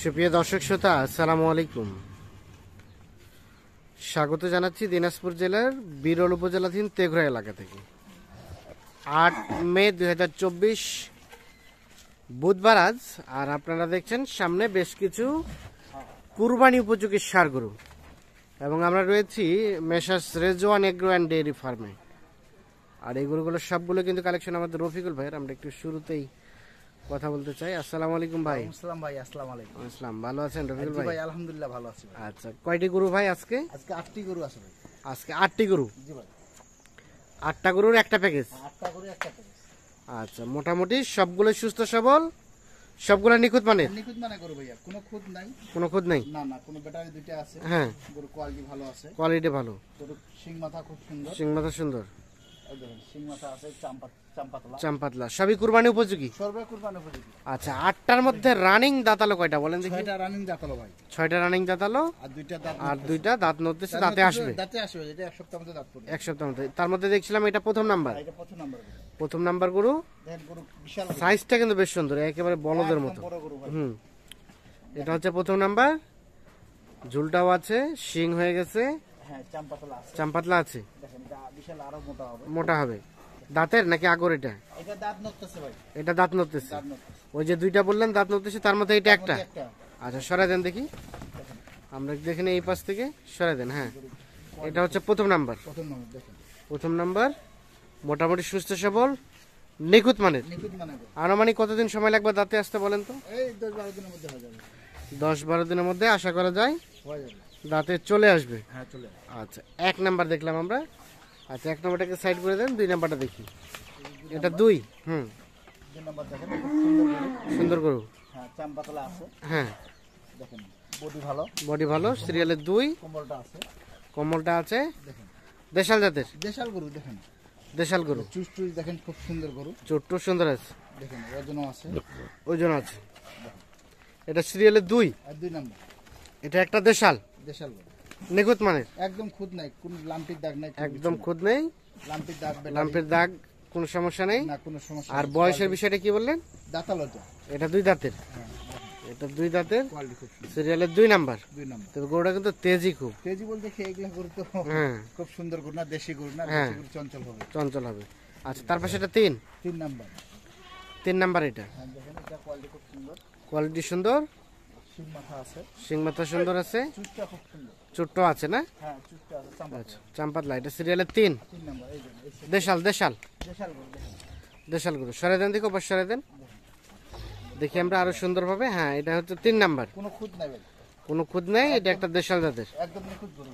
সুপ্রিয় দর্শক শ্রোতা, আসসালামু আলাইকুম। স্বাগত জানাচ্ছি দিনাজপুর জেলার বিরল উপজেলাধীন তেঘরা এলাকা থেকে। 8 মে 2024 বুধবার আজ। আর আপনারা দেখছেন সামনে বেশ কিছু কুরবানি উপযোগী ষাঁড় গরু, এবং আমরা রয়েছি messrs Rezwan agro and dairy ফার্মে। আর এই গরুগুলো সবগুলো কিন্তু কালেকশন আমাদের রফিকুল ভাইয়ের। আমরা একটু শুরুতেই কথা বলতে চাই। আসসালামু আলাইকুম ভাই। আসসালাম ভাই। আসসালামু আলাইকুম। আসসালাম, ভালো আছেন রফিকুল ভাই? ভাই আলহামদুলিল্লাহ ভালো আছি ভাই। আচ্ছা, কয়টি গরু ভাই আজকে? আজকে 8টি গরু আছে ভাই। আজকে 8টি গরু? জি ভাই। 8টা গরুর একটা প্যাকেজ? 8টা গরু একটা প্যাকেজ। আচ্ছা, মোটামুটি সবগুলো সুস্থ সবল, সবগুলো নিখুঁত মানের? নিখুঁত মানে গরু ভাইয়া, কোনো খুঁত নাই। কোনো খুঁত নেই? না না, কোনো ব্যাটারি দুইটা আছে। হ্যাঁ, গরু কোয়ালিটি ভালো আছে। কোয়ালিটি ভালো। গরু সিং মাথা খুব সুন্দর। সিং মাথা সুন্দর। এই দেখেন সিং মাথা আছে, চাম্পাতলা। চাম্পাতলা, সবই কুরবানি উপযোগী? সর্বে কুরবানি উপযোগী। আচ্ছা, 8টার মধ্যে রানিং দাঁতালো কয়টা বলেন দেখি? 6টা রানিং দাঁতালো ভাই। 6টা রানিং দাঁতালো আর দুইটা দাঁত নড়তেছে, দাঁতে আসবে? দাঁতে আসবে, এটা এক সপ্তাহের মধ্যে দাঁত পড়বে। এক সপ্তাহের মধ্যে। তার মধ্যে দেখছিলাম এটা প্রথম নাম্বার। এটা প্রথম নাম্বার। প্রথম নাম্বার গরু। দেখেন গরু বিশাল সাইজটা কিন্তু বেশ সুন্দর, একেবারে বলদের মতো। বড় গরু ভাই। এটা হচ্ছে প্রথম নাম্বার। ঝুলটাও আছে, শিং হয়ে গেছে। হ্যাঁ, চাম্পাতলা আছে। চাম্পাতলা আছে। দেখেন এটা বিশাল, আরো মোটা হবে। মোটা হবে। দাঁতের নাকি আগর? এটা এটা দাঁত নড়তেছে ভাই। এটা দাঁত নড়তেছে। দাঁত নড়তেছে। ওই যে দুইটা বললেন দাঁত নড়তেছে, তার মধ্যে এটা একটা। একটা। আচ্ছা, সরাই দেন দেখি, আমরা দেখে নিই এই পাশ থেকে। সরাই দেন। হ্যাঁ, এটা হচ্ছে প্রথম নাম্বার। প্রথম নাম্বার দেখেন। প্রথম নাম্বার, মোটামুটি সুস্থ সবল, নিখুঁত মানের। নিখুঁত মানে আনুমানিক কতদিন সময় লাগবে দাঁতে আসতে বলেন তো? এই 10-12 দিনের মধ্যে হয়ে যাবে। 10-12 দিনের মধ্যে আশা করা যায় হয়ে যাবে। দাঁতে চলে আসবে। হ্যাঁ, চলে আসবে। আচ্ছা, 1 নাম্বার দেখলাম আমরা। আচ্ছা, 1 নাম্বারটাকে সাইড করে দেন, 2 নাম্বারটা দেখি। এটা 2। 2 নাম্বার দেখেন, সুন্দর গরু। সুন্দর গরু। হ্যাঁ, চাম্পাতলা আছে। হ্যাঁ, দেখেন বডি ভালো। বডি ভালো। সিরিয়ালের 2। কম্বলটা আছে। কম্বলটা আছে। দেখেন দেশাল জাতের? দেশাল গরু। দেখেন দেশাল গরু। চুষ দেখেন, খুব সুন্দর গরু। চোট্ট সুন্দর আছে। দেখেন ওজনও আছে। ওজন আছে। এটা সিরিয়ালের 2। আর 2 নাম্বার। এটা একটা দেশাল। দেশাল গরু নিখুঁত মানের? একদম খুদ নাই, কোন লাম্পির দাগ নাই। একদম খুদ নেই। লাম্পির দাগ, লাম্পের দাগ কোনো সমস্যা নেই। না, কোনো সমস্যা। আর বয়সের বিষয়টা কি বললেন? দাঁতালোটা। এটা 2 দাঁতের। এটা 2 দাঁতের। কোয়ালিটি খুব সুন্দর। সিরিয়ালের 2 নাম্বার। 2 নাম্বার। তবে গরুটা কিন্তু তেজি খুব। তেজি বলতে কি, এগুলা গরু তো হ্যাঁ, খুব সুন্দর গরু না, দেশি গরু না, হ্যাঁ। দেশি গরু চঞ্চল হবে। চঞ্চল হবে। আচ্ছা, তার পাশে এটা 3 নাম্বার। 3 নাম্বার। এটা হ্যাঁ, দেখেন এটা কোয়ালিটি খুব সুন্দর। কোয়ালিটি সুন্দর। সিং মাথা আছে। সিং মাথা সুন্দর আছে। চুষটা খুব সুন্দর। ছোট্ট আছে না? হ্যাঁ, চুষটা আছে। আচ্ছা, চাম্পাতলা। এটা সিরিয়ালের 3 নাম্বার। এই যে দেশাল। দেশাল দেশাল গরু দেখেন। দেশাল গরু। সরে দেন দেখো, বস সরে দেন দেখি আমরা আরো সুন্দরভাবে। হ্যাঁ, এটা হচ্ছে 3 নাম্বার। কোনো খুদ নাই ভাই। কোনো খুদ নেই। এটা একটা দেশাল জাতের। একদম নিখুঁত গরু।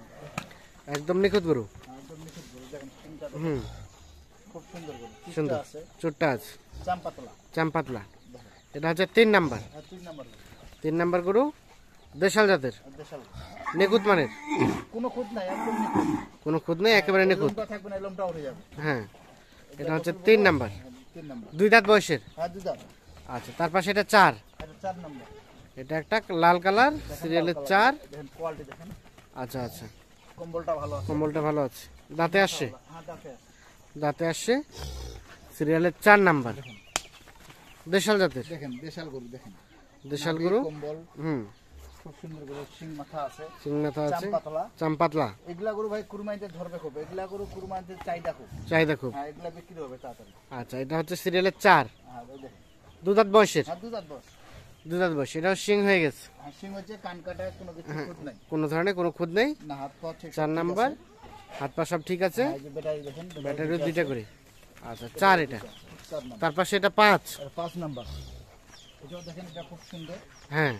একদম নিখুঁত গরু। একদম নিখুঁত গরু। দেখেন সিংটা হুম, খুব সুন্দর গরু। সুন্দর। চুষটা আছে। চোট্টা আছে। চাম্পাতলা। চাম্পাতলা। দেখেন। এটা হচ্ছে 3 নাম্বার। হ্যাঁ, 3 নাম্বার গরু। 3 নাম্বার গরু, দেশাল জাতের, আর দেশাল গরু। নিখুঁত মানের। কোনো খুদ নাই, একদম নিখুঁত। কোনো খুদ নেই, একেবারে নিখুঁত। লোমটা থাকবে না, লোমটা উঠে যাবে। হ্যাঁ, এটা হচ্ছে 3 নাম্বার। 3 নাম্বার। 2 দাঁত বয়সের। হ্যাঁ, 2 দাঁত। আচ্ছা, তার পাশে এটা 4। এটা 4 নাম্বার। এটা একটা লাল কালার, সিরিয়ালের 4। দেখেন কোয়ালিটি দেখেন। আচ্ছা আচ্ছা, কম্বলটা ভালো আছে। কম্বলটা ভালো আছে। দাঁতে আসছে? হ্যাঁ, দাঁতে আছে। দাঁতে আসছে। সিরিয়ালের 4 নাম্বার। দেশাল জাতের। দেখেন দেশাল গরু। দেখেন দেশাল গরু। কম্বল খুব সুন্দর গরু। সিং মাথা আছে। সিং মাথা আছে। চাম্পাতলা। চাম্পাতলা। এগুলা গরু ভাই কুরবানিতে ধরবে খুব। এগুলা গরু কুরবানিতে চাহিদা খুব। চাহিদা খুব। হ্যাঁ, এগুলা বিক্রি হবে তাড়াতাড়ি। আচ্ছা, এটা হচ্ছে সিরিয়ালের 4। হ্যাঁ, ওই দেখেন 2 দাঁত বয়সের। হ্যাঁ, 2 দাঁত বস। 2 দাঁত বয়স। এটাও শিং হয়ে গেছে। হ্যাঁ, সিং হচ্ছে, কান কাটা, কোনো কিছু খুদ নাই। কোনো ধরনের কোনো খুদ নেই। না, হাত পা ঠিক। 4 নাম্বার। হাত পা সব ঠিক আছে। হ্যাঁ, এই যে ব্যাটারি দেখেন। ব্যাটারিও 2টা করে। আচ্ছা, 4 এটা। 4 নাম্বার। তার পাশে এটা 5। আর 5 নাম্বার। এটাও দেখেন, এটা খুব সুন্দর। হ্যাঁ,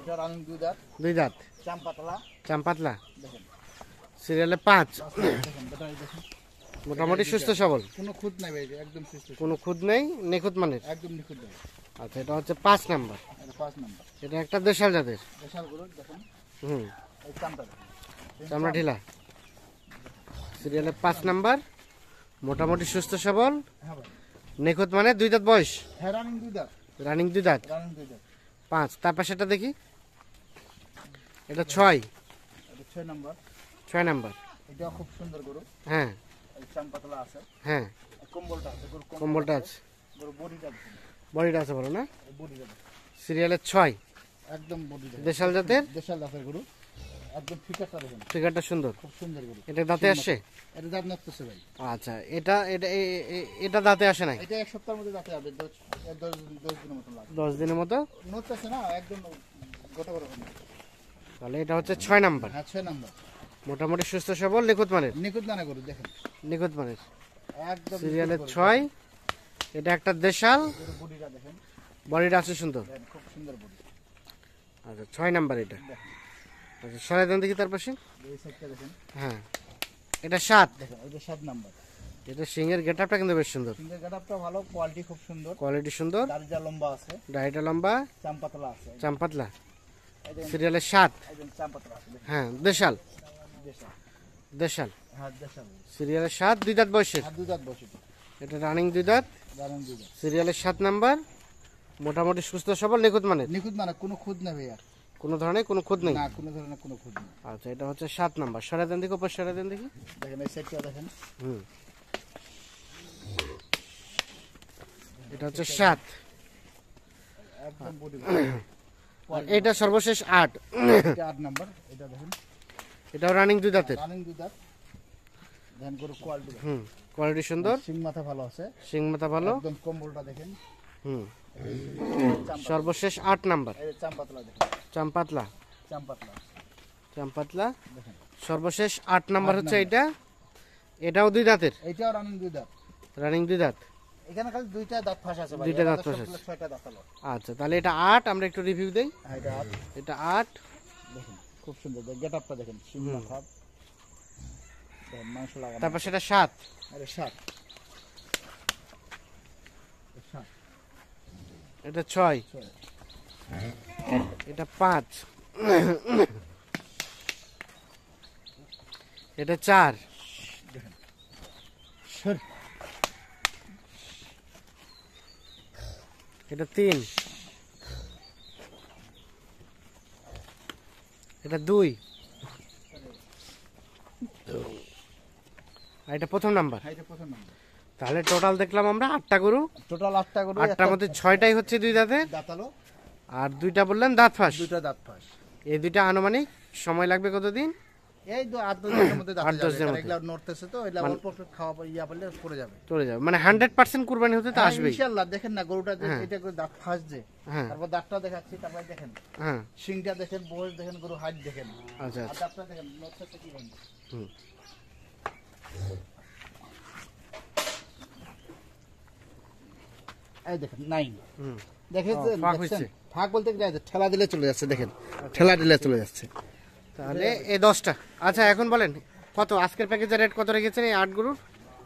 এটা রানিং 2 দাঁত। 2 দাঁত। চাম্পাতলা। চাম্পাতলা। দেখেন সিরিয়ালে 5। দেখেন ব্যাটারি দেখেন। মোটামুটি সুস্থ সবল। কোনো খুদ নাই ভাই, একদম সুস্থ। কোনো খুদ নেই, নিখুঁত মানের। একদম নিখুঁত ভাই। আচ্ছা, এটা হচ্ছে 5 নাম্বার। এটা 5 নাম্বার। এটা একটা দেশাল জাতের। দেশাল গরু দেখেন। হুম, এই চামড়া দেখেন। চামড়া ঢিলা। সিরিয়ালে 5 নাম্বার, মোটামুটি সুস্থ সবল, হ্যাঁ ভাই। নিখুঁত মানে 2 দাঁত বয়স। হ্যাঁ, রানিং 2 দাঁত। রানিং 2 দাঁত। রানিং 2 দাঁত। 5। তার পাশে এটা দেখি, এটা 6। এটা 6 নাম্বার। 6 নাম্বার। এটা খুব সুন্দর গরু। হ্যাঁ এই চামপাতলা আছে। হ্যাঁ, কম্বলটা আছে। গরু কম্বলটা আছে। গরু বডিটা দেখেন। বডিটা আছে বলো না? বডিটা দেখেন। সিরিয়ালের 6। একদম বডি দেখেন, দেশাল জাতের, দেশাল জাতের গরু, একদম ফিকারটা দেখেন, ফিগারটা সুন্দর। খুব সুন্দর গরু। এটা দাঁতে আসছে? এটা দাঁত নড়তেছে ভাই। আচ্ছা, এটা এটা এটা দাঁতে আসে নাই? এটা এক সপ্তাহের মধ্যে দাঁতে যাবে, 10 দিনের মতো লাগবে। 10 দিনের মতো নড়তেছে না, একদম গোটা গোটা হবে। তাহলে এটা হচ্ছে 6 নাম্বার। হ্যাঁ 6 নাম্বার, মোটামুটি সুস্থ সবল, নিখুঁত মানের। নিখুঁত দানা গরু দেখেন, নিখুঁত মানের, একদম সিরিয়ালের 6। এটা একটা দেশাল, গরু বডিটা দেখেন, বডিটা আছে সুন্দর। দেখেন খুব সুন্দর বডি। আচ্ছা 6 নাম্বার এটা। আচ্ছা সরাই দেন দেখি তার পাশে। এই সাইডটা দেখেন, হ্যাঁ এটা 7। দেখেন এটা 7 নাম্বার। এটা সিংয়ের গেটআপটা কিন্তু বেশ সুন্দর, সিঙ্গেল গেটআপটা ভালো, কোয়ালিটি খুব সুন্দর, কোয়ালিটি সুন্দর, দাড়িটা লম্বা আছে, ডাইটা লম্বা, চাম্পাতলা আছে, চাম্পাতলা, এই দেখেন, সিরিয়ালের 7। একদম চাম্পাতলা আছে দেখেন, হ্যাঁ দেশাল, দেশাল, দেশাল, হ্যাঁ দেশাল, সিরিয়ালের 7, 2 দাঁত বয়সের। আর দুই দাঁত বসে, এটা রানিং 2 দাঁত, দারুণ দুই দাঁত, সিরিয়ালের 7 নাম্বার, মোটামুটি সুস্থ সবল, নিখুঁত মানের, নিখুঁত মানে কোনো খুঁত নেই ভাইয়া, কোনো ধরনের কোনো খুঁত নেই। না কোনো ধরনের কোনো খুঁত নেই। আচ্ছা এটা হচ্ছে 7 নাম্বার। সরাই দেন দেখি, উপর সরাই দেন দেখি। দেখেন এই সাইডটা দেখেন, হুম, এটা হচ্ছে 7। একদম বডি, আর এটা সর্বশেষ 8। এটা 8 নাম্বার, এটা দেখেন, এটাও রানিং 2 দাঁতের। রানিং দুই দাঁত, দেখেন গরু কোয়ালিটি দেখেন, হুম, কোয়ালিটি সুন্দর, সিং মাথা ভালো আছে, শিং মাথা ভালো। একদম কম্বলটা দেখেন, হুম, চাম্পা, সর্বশেষ 8 নাম্বার, এই চাম্পাতলা দেখেন, চাম্পাতলা, চাম্পাতলা চাম্পাতলা, দেখেন, সর্বশেষ 8 নাম্বার হচ্ছে এটা। এটাও 2 দাঁতের, এইটাও রানিং দুই দাঁত, রানিং 2 দাঁত। এখানে খালি দুইটা দাঁত ফাঁস আছে ভাই, দুইটা দাঁত আমাদের ফাঁস সবগুলো 6টা দাঁত হলো। আচ্ছা তাহলে এটা 8, আমরা একটু রিভিউ দেই। হ্যাঁ, এটা 8 এটা 8। দেখেন, খুব সুন্দর গেটআপটা দেখেন, সিং মাথা দেখেন, মাংস লাগানো, তারপর সেটা 7। আরে 7, 7, এটা 6। 6, এটা 5। এটা 4। দেখেন সর, এটা 3। এটা 2। আর এটা প্রথম নাম্বার। হ্যাঁ এটা প্রথম নাম্বার। তাহলে টোটাল দেখলাম আমরা 8টা গরু। টোটাল 8টা গরু, 8টার মধ্যে 6টাই হচ্ছে 2 দাঁতের, দাঁতালো, আর 2টা বললেন দাঁত ফাঁস। দুইটা দাঁত ফাঁস। এই 2টা আনুমানিক সময় লাগবে কতদিন? এই 8-10 দিনের মধ্যে দাঁত 8-10 দিনের যাবে, মধ্যে। এগুলা নড়তেছে তো, এগুলা অল্প একটু খাওয়া ইয়া পড়লে পড়ে যাবে। চলে যাবে, মানে 100% কুরবানি হতে তো হ্যাঁ, আসবেই। ইনশাআল্লাহ। দেখেন না গরুটা যে হ্যাঁ। এটা করে দাঁত ফাঁস যে, হ্যাঁ তারপর দাঁতটা দেখাচ্ছি, তারপর দেখেন হ্যাঁ শিংটা দেখেন, বয়স দেখেন, গরু হাইট দেখেন, আচ্ছা আর আচ্ছা। দাঁতটা দেখেন নড়তেছে কি বন্ধ। হুম। এই দেখেন 9 হুম। দেখেন ও, যে ফাঁক দেখছেন? হয়েছে। ফাঁক বলতে কি যায়, ঠেলা দিলে চলে যাচ্ছে, দেখেন ঠেলা দিলে চলে যাচ্ছে। তাহলে এই 10টা। আচ্ছা এখন বলেন কত আজকের প্যাকেজের রেট কত রেখেছেন এই 8 গরুর?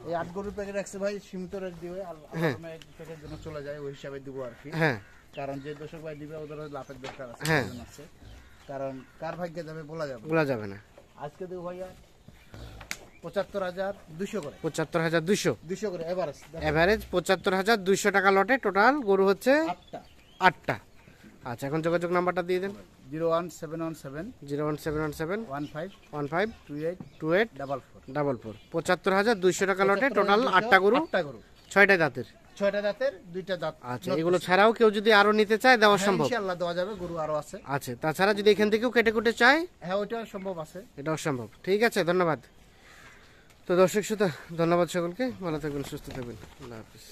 এই 8 গরুর প্যাকেট রাখছে ভাই, সীমিত রেট দিবে, আর হ্যাঁ। প্যাকেট যেন চলে যায় ওই হিসাবে দিব আর কি। হ্যাঁ কারণ যে দর্শক ভাই দিবে ওদের লাভের দরকার আছে, হ্যাঁ। প্রয়োজন আছে। কারণ কার ভাগ্যে যাবে বলা যাবে না। বলা যাবে না। আজকে দেবো ভাইয়া 75,200 করে, 75,200 200 করে এভারেজ এভারেজ 75,200 টাকা লটে টোটাল গরু হচ্ছে 8টা। 8টা। আচ্ছা এখন যোগাযোগ নাম্বারটা দিয়ে দেন। 01717 01717 15 15 28 28 44 44 75,200 টাকা লটে টোটাল 8টা গরু, 8টা গরু, 6টা দাঁতের। 6টা দাঁতের, 2টা দাঁত। আচ্ছা এগুলো ছাড়াও কেউ যদি আরো নিতে চায় দেওয়া হ্যাঁ, সম্ভব? ইনশাআল্লাহ দেওয়া যাবে, গরু আরো আছে। আচ্ছা তাছাড়া যদি এখান থেকেও কেটে কুটে চায় হ্যাঁ ওইটা সম্ভব আছে। এটাও সম্ভব। ঠিক আছে ধন্যবাদ। তো দর্শক শ্রোতা ধন্যবাদ সকলকে, ভালো থাকবেন, সুস্থ থাকবেন, আল্লাহ হাফিজ।